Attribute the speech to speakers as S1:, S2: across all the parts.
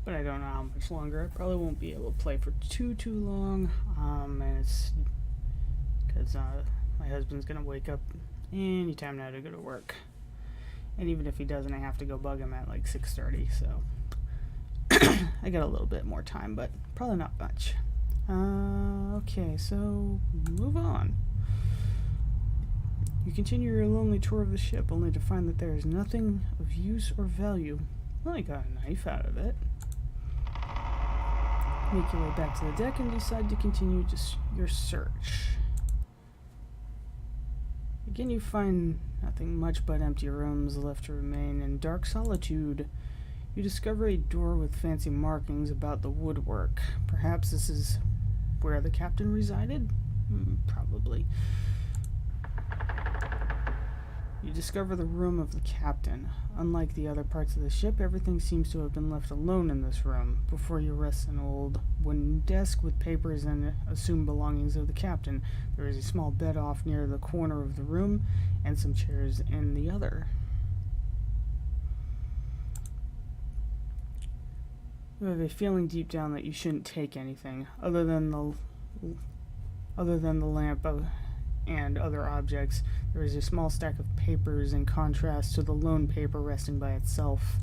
S1: but I don't know how much longer. I probably won't be able to play for too long. And it's because my husband's gonna wake up anytime now to go to work. And even if he doesn't, I have to go bug him at like 6:30. So I got a little bit more time, but probably not much. Okay, so move on. You continue your lonely tour of the ship, only to find that there is nothing of use or value. Well, you got a knife out of it. Make your way back to the deck and decide to continue your search. Again, you find nothing much but empty rooms left to remain in dark solitude. You discover a door with fancy markings about the woodwork. Perhaps this is where the captain resided? Probably. You discover the room of the captain. Unlike the other parts of the ship, everything seems to have been left alone in this room. Before you rests an old wooden desk with papers and assumed belongings of the captain. There is a small bed off near the corner of the room, and some chairs in the other. You have a feeling deep down that you shouldn't take anything other than the lamp and other objects. There is a small stack of papers in contrast to the lone paper resting by itself.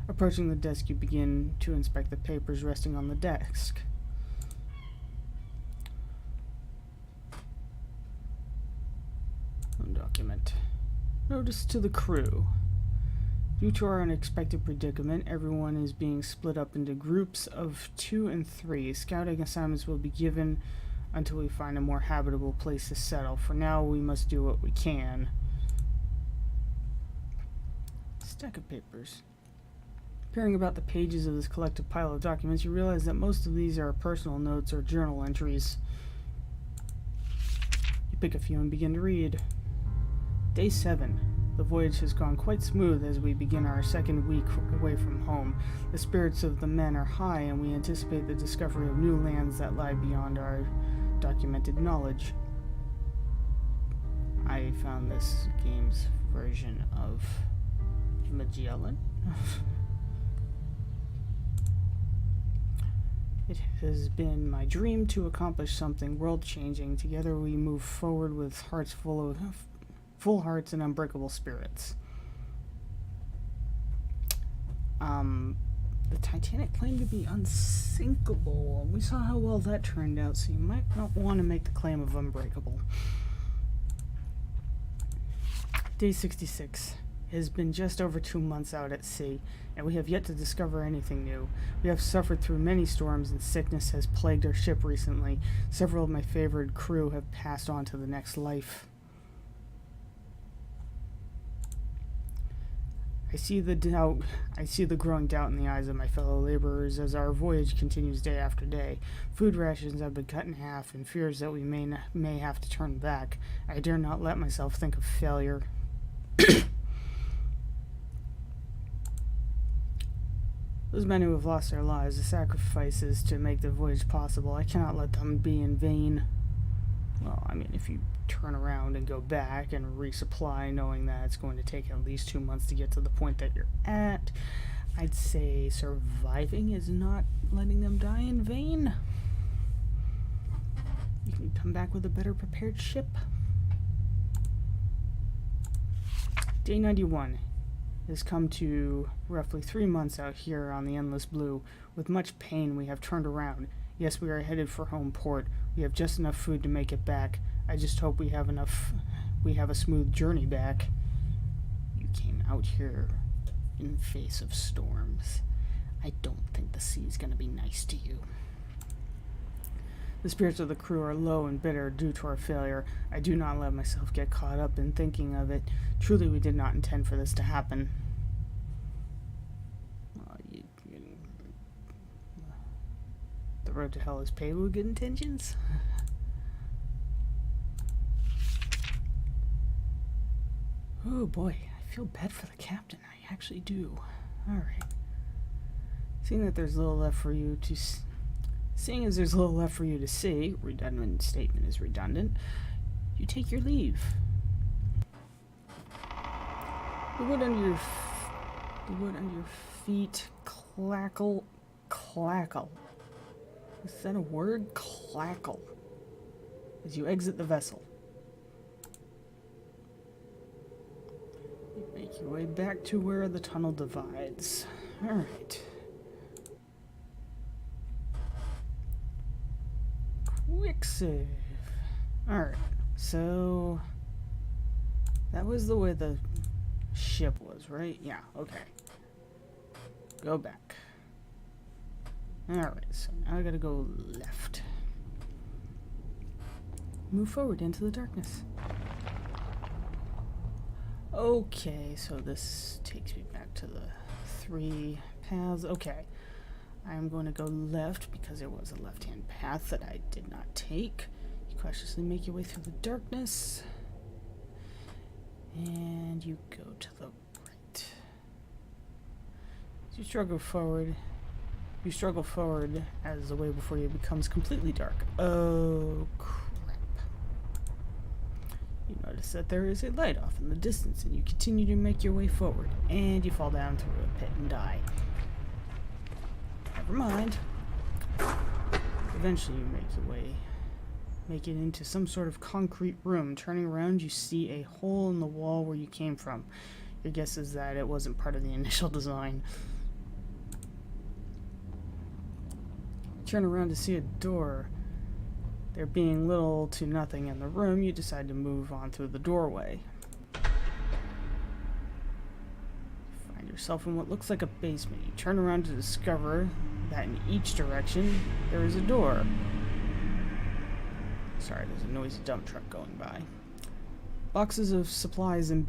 S1: Approaching the desk, you begin to inspect the papers resting on the desk. Document. Notice to the crew. Due to our unexpected predicament, everyone is being split up into groups of 2 and 3. Scouting assignments will be given until we find a more habitable place to settle. For now, we must do what we can. Stack of papers. Peering about the pages of this collective pile of documents, you realize that most of these are personal notes or journal entries. You pick a few and begin to read. Day 7. The voyage has gone quite smooth as we begin our second week away from home. The spirits of the men are high, and we anticipate the discovery of new lands that lie beyond our documented knowledge. I found this game's version of Magellan. It has been my dream to accomplish something world-changing. Together we move forward with hearts full hearts and unbreakable spirits. The Titanic claimed to be unsinkable. We saw how well that turned out, so you might not want to make the claim of unbreakable. Day 66. It has been just over 2 months out at sea, and we have yet to discover anything new. We have suffered through many storms, and sickness has plagued our ship recently. Several of my favorite crew have passed on to the next life. I see the growing doubt in the eyes of my fellow laborers as our voyage continues day after day. Food rations have been cut in half, and fears that we may have to turn back. I dare not let myself think of failure. Those men who have lost their lives, the sacrifices to make the voyage possible, I cannot let them be in vain. Well, I mean, if you turn around and go back and resupply, knowing that it's going to take at least 2 months to get to the point that you're at, I'd say surviving is not letting them die in vain. You can come back with a better prepared ship. Day 91 has come to roughly 3 months out here on the Endless Blue. With much pain, we have turned around. Yes, we are headed for home port. We have just enough food to make it back. I just hope we have a smooth journey back. You came out here in the face of storms. I don't think the sea's gonna be nice to you. The spirits of the crew are low and bitter due to our failure. I do not let myself get caught up in thinking of it. Truly, we did not intend for this to happen. The road to hell is paved with good intentions. Oh boy, I feel bad for the captain. I actually do. Alright. Seeing as there's little left for you to see, redundant statement is redundant, you take your leave. The wood under your The wood under your feet clackle. Is that a word? Clackle. As you exit the vessel. You make your way back to where the tunnel divides. Alright. Quick save. Alright, so that was the way the ship was, right? Yeah, okay. Go back. Alright, so now I gotta go left. Move forward into the darkness. Okay, so this takes me back to the 3 paths. Okay. I'm going to go left because there was a left-hand path that I did not take. You cautiously make your way through the darkness. And you go to the right. As you struggle forward as the way before you becomes completely dark. Oh, crap. You notice that there is a light off in the distance, and you continue to make your way forward. And you fall down through a pit and die. Never mind. Eventually you make it into some sort of concrete room. Turning around, you see a hole in the wall where you came from. Your guess is that it wasn't part of the initial design. Turn around to see a door. There being little to nothing in the room, you decide to move on through the doorway. Yourself in what looks like a basement. You turn around to discover that in each direction there is a door. Sorry, there's a noisy dump truck going by. Boxes of supplies and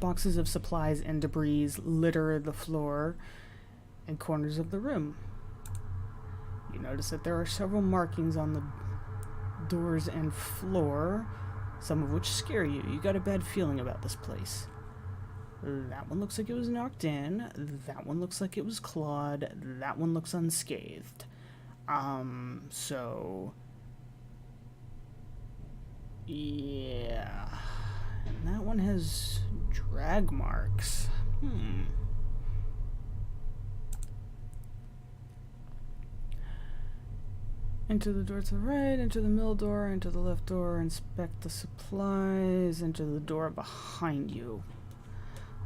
S1: boxes of supplies and debris litter the floor and corners of the room. You notice that there are several markings on the doors and floor, some of which scare you. You got a bad feeling about this place. That one looks like it was knocked in. That one looks like it was clawed. That one looks unscathed. So... yeah. And that one has drag marks. Enter the door to the right, enter the middle door, enter the left door, inspect the supplies, enter the door behind you.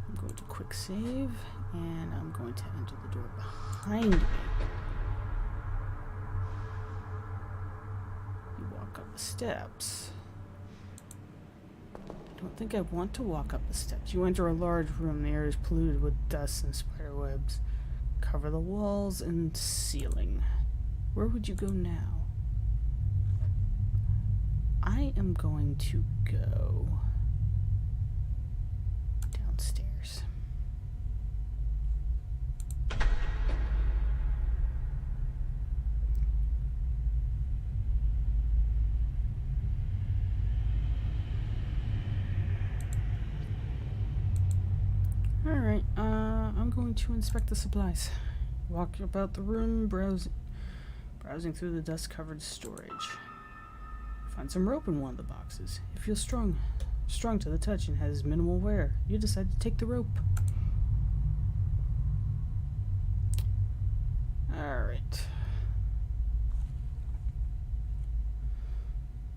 S1: I'm going to quick save, and I'm going to enter the door behind me. You walk up the steps. I don't think I want to walk up the steps. You enter a large room. The air is polluted with dust and spider webs. Cover the walls and ceiling. Where would you go now? I am going to go downstairs. Alright, I'm going to inspect the supplies. Walk about the room, browsing through the dust-covered storage. Find some rope in one of the boxes. It feels strong to the touch and has minimal wear. You decide to take the rope. Alright.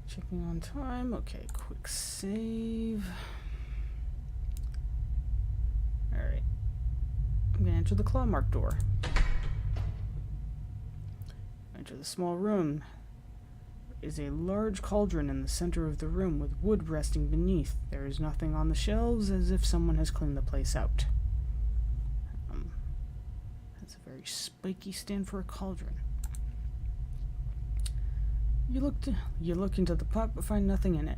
S1: Checking on time. Okay, quick save. Alright. I'm gonna enter the claw mark door. Enter the small room. There is a large cauldron in the center of the room with wood resting beneath. There is nothing on the shelves, as if someone has cleaned the place out. That's a very spiky stand for a cauldron. You look into the pot but find nothing in it.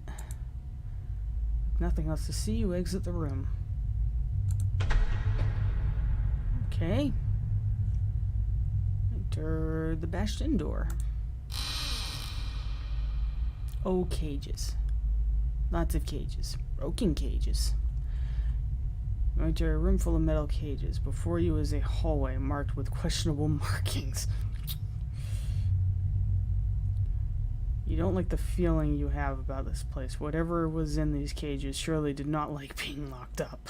S1: With nothing else to see, you exit the room. Okay. Enter the bashed in door. Oh, cages. Lots of cages. Broken cages. You enter a room full of metal cages. Before you is a hallway marked with questionable markings. You don't like the feeling you have about this place. Whatever was in these cages surely did not like being locked up.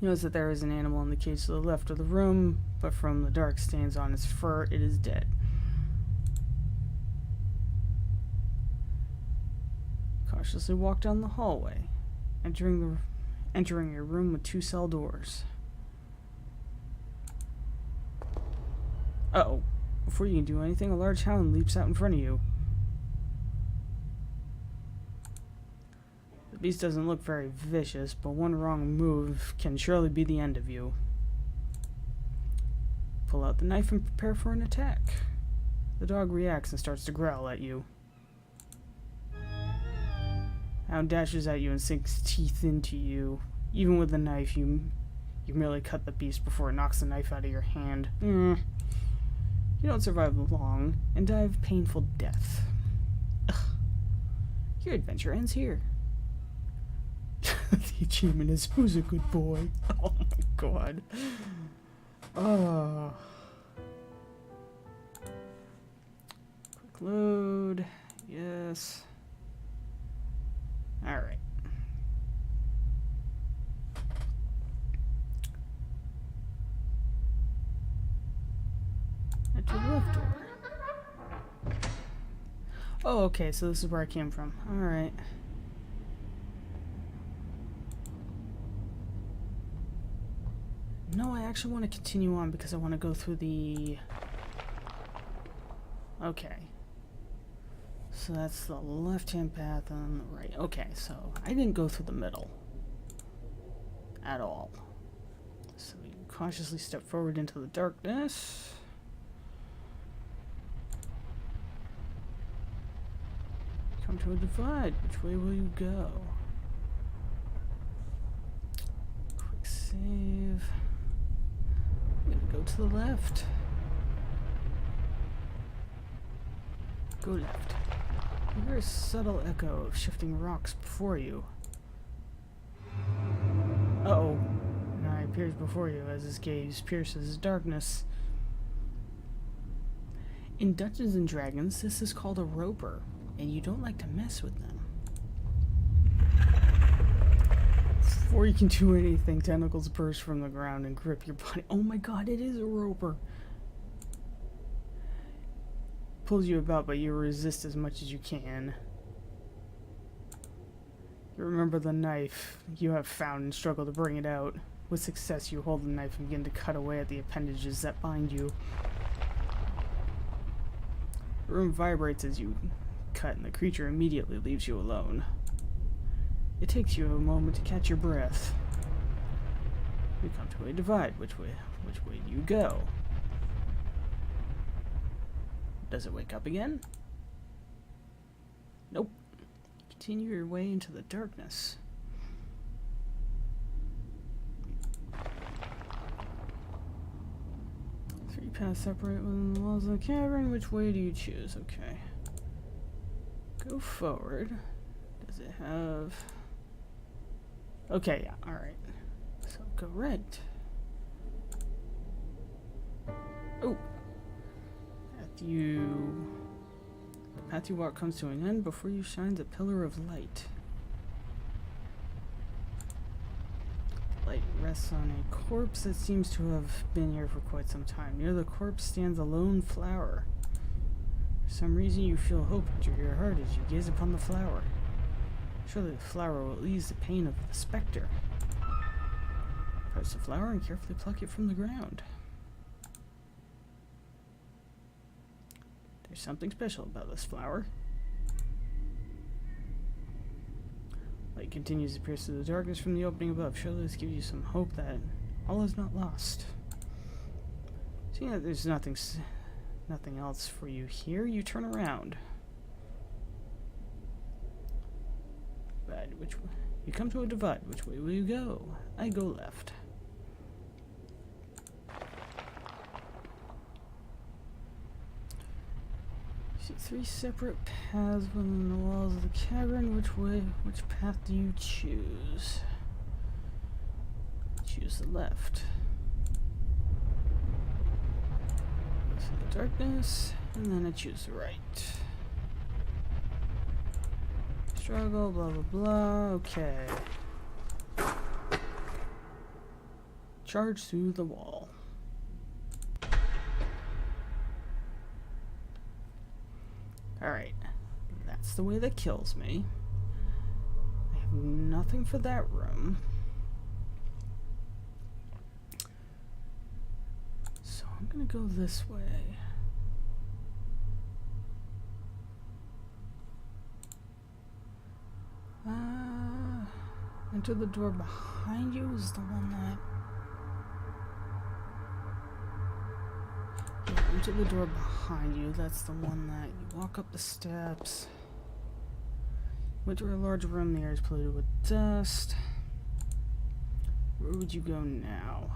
S1: You notice that there is an animal in the cage to the left of the room, but from the dark stains on its fur, it is dead. Cautiously walk down the hallway, entering a room with 2 cell doors. Uh-oh. Before you can do anything, a large hound leaps out in front of you. The beast doesn't look very vicious, but one wrong move can surely be the end of you. Pull out the knife and prepare for an attack. The dog reacts and starts to growl at you. Hound dashes at you and sinks teeth into you. Even with the knife, you merely cut the beast before it knocks the knife out of your hand. You don't survive long and die of painful death. Ugh. Your adventure ends here. The achievement is who's a good boy. Oh my god. Oh. Quick load. Yes. Alright. Enter the left door. Oh, okay, so this is where I came from. Alright. No, I actually want to continue on because I want to go through the... Okay. So that's the left-hand path on the right. Okay, so I didn't go through the middle. At all. So we cautiously step forward into the darkness. Come to a divide. Which way will you go? Quick save. I'm gonna go to the left. Go left. You hear a subtle echo of shifting rocks before you. Uh-oh. Now he appears before you as his gaze pierces darkness. In Dungeons and Dragons, this is called a roper, and you don't like to mess with them. Before you can do anything, tentacles burst from the ground and grip your body. Oh my god, it is a roper. Pulls you about, but you resist as much as you can. You remember the knife you have found and struggle to bring it out. With success, you hold the knife and begin to cut away at the appendages that bind you. The room vibrates as you cut, and the creature immediately leaves you alone. It takes you a moment to catch your breath. You come to a divide. Which way do you go? Does it wake up again? Nope. Continue your way into the darkness. Three paths separate within the walls of the cavern. Which way do you choose? Okay. Go forward. Does it have... Okay, yeah, alright. So go right. Oh! The path you walk comes to an end. Before you shines a pillar of light. The light rests on a corpse that seems to have been here for quite some time. Near the corpse stands a lone flower. For some reason you feel hope enter your heart as you gaze upon the flower. Surely the flower will ease the pain of the specter. Approach the flower and carefully pluck it from the ground. There's something special about this flower. Light continues to pierce through the darkness from the opening above. Surely this gives you some hope that all is not lost. Seeing that there's nothing else for you here, you turn around. But which way? You come to a divide. Which way will you go? I go left. See 3 separate paths within the walls of the cavern. Which path do you choose? Choose the left. Go through the darkness, and then I choose the right. Struggle, blah blah blah. Okay. charge through the wall. Alright, that's the way that kills me. I have nothing for that room. So I'm gonna go this way. Enter the door behind you is the one that... Yeah, enter the door behind you. That's the one that you walk up the steps. Enter a large room. The air is polluted with dust. Where would you go now?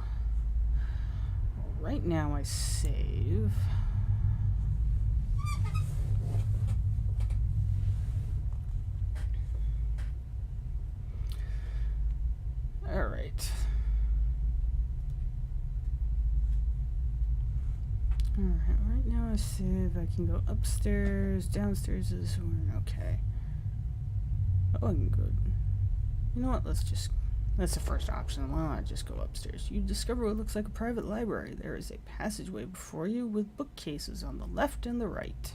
S1: Well, right now I save. Alright. Alright, right now I save. I can go upstairs, downstairs is okay. Oh, I can go. You know what? That's the first option. Why not just go upstairs? You discover what looks like a private library. There is a passageway before you with bookcases on the left and the right.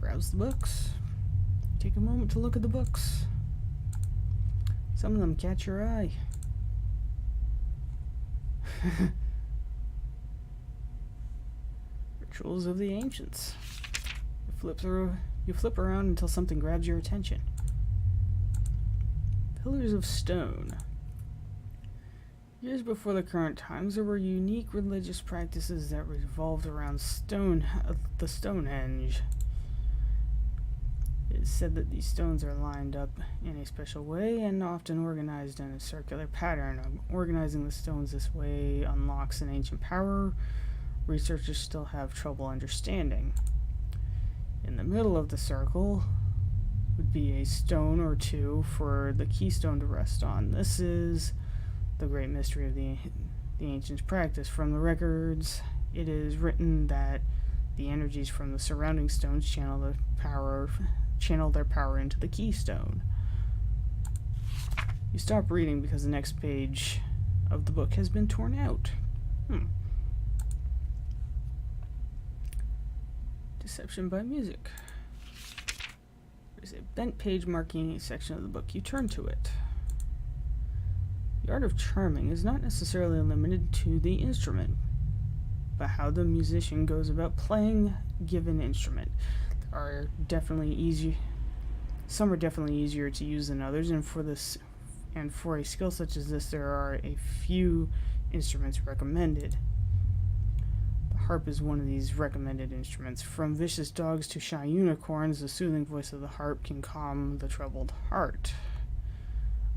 S1: Browse the books. Take a moment to look at the books. Some of them catch your eye. Rituals of the Ancients. You flip around until something grabs your attention. Pillars of Stone. Years before the current times, there were unique religious practices that revolved around the Stonehenge. It is said that these stones are lined up in a special way and often organized in a circular pattern. Organizing the stones this way unlocks an ancient power researchers still have trouble understanding. In the middle of the circle would be a stone or two for the keystone to rest on. This is the great mystery of the ancients' practice. From the records, it is written that the energies from the surrounding stones channel their power into the keystone. You stop reading because the next page of the book has been torn out. Deception by music. There's a bent page marking a section of the book. You turn to it. The art of charming is not necessarily limited to the instrument, but how the musician goes about playing a given instrument. Some are definitely easier to use than others, and for a skill such as this, there are a few instruments recommended. The harp is one of these recommended instruments. From vicious dogs to shy unicorns, the soothing voice of the harp can calm the troubled heart.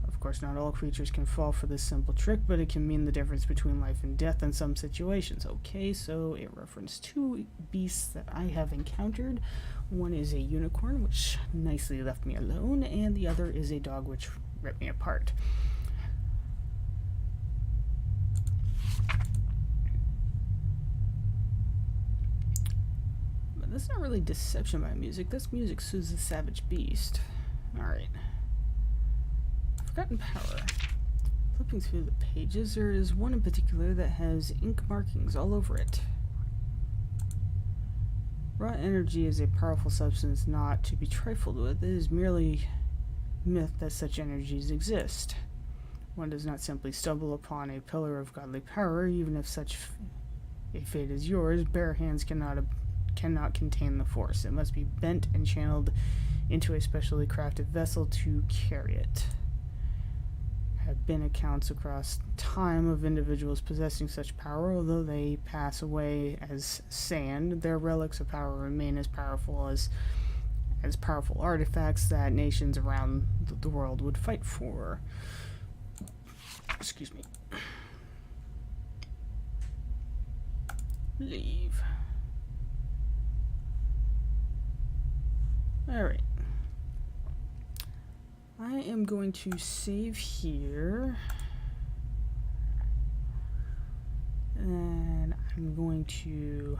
S1: Of course, not all creatures can fall for this simple trick, but it can mean the difference between life and death in some situations. Okay, so it referenced two beasts that I have encountered. One is a unicorn, which nicely left me alone, and the other is a dog, which ripped me apart. But that's not really deception by music. That's music soothes the savage beast. Alright. Forgotten power. Flipping through the pages, there is one in particular that has ink markings all over it. Raw energy is a powerful substance not to be trifled with. It is merely myth that such energies exist. One does not simply stumble upon a pillar of godly power, even if such a fate is yours. Bare hands cannot contain the force. It must be bent and channeled into a specially crafted vessel to carry it. Have been accounts across time of individuals possessing such power. Although they pass away as sand, their relics of power remain as powerful artifacts that nations around the world would fight for. Excuse me. Leave. Alright. I am going to save here, and I'm going to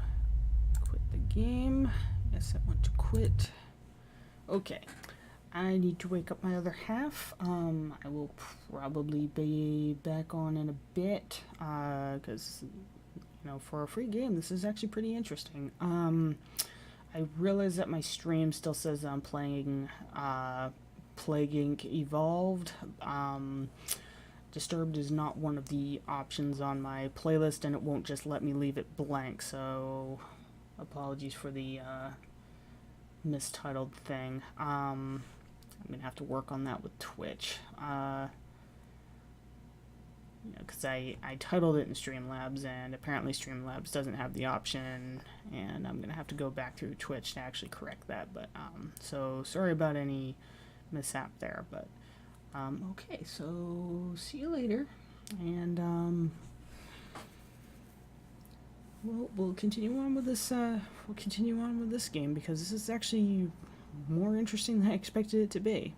S1: quit the game. Yes, I want to quit. Okay, I need to wake up my other half. I will probably be back on in a bit, because, for a free game, this is actually pretty interesting. I realize that my stream still says I'm playing, Plague Inc. Evolved. Disturbed is not one of the options on my playlist, and it won't just let me leave it blank, so apologies for the, mistitled thing. I'm gonna have to work on that with Twitch. Because I titled it in Streamlabs, and apparently Streamlabs doesn't have the option, and I'm gonna have to go back through Twitch to actually correct that. But so sorry about any mishap there. But okay, so see you later, and we'll continue on with this. We'll continue on with this game because this is actually more interesting than I expected it to be.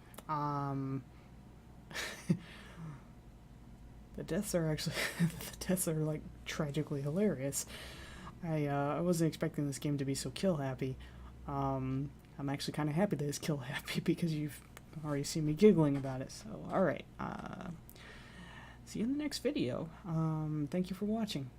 S1: The deaths are actually the deaths are like tragically hilarious. I wasn't expecting this game to be so kill happy. I'm actually kind of happy that it's kill happy because you've already seen me giggling about it. So all right, see you in the next video. Thank you for watching.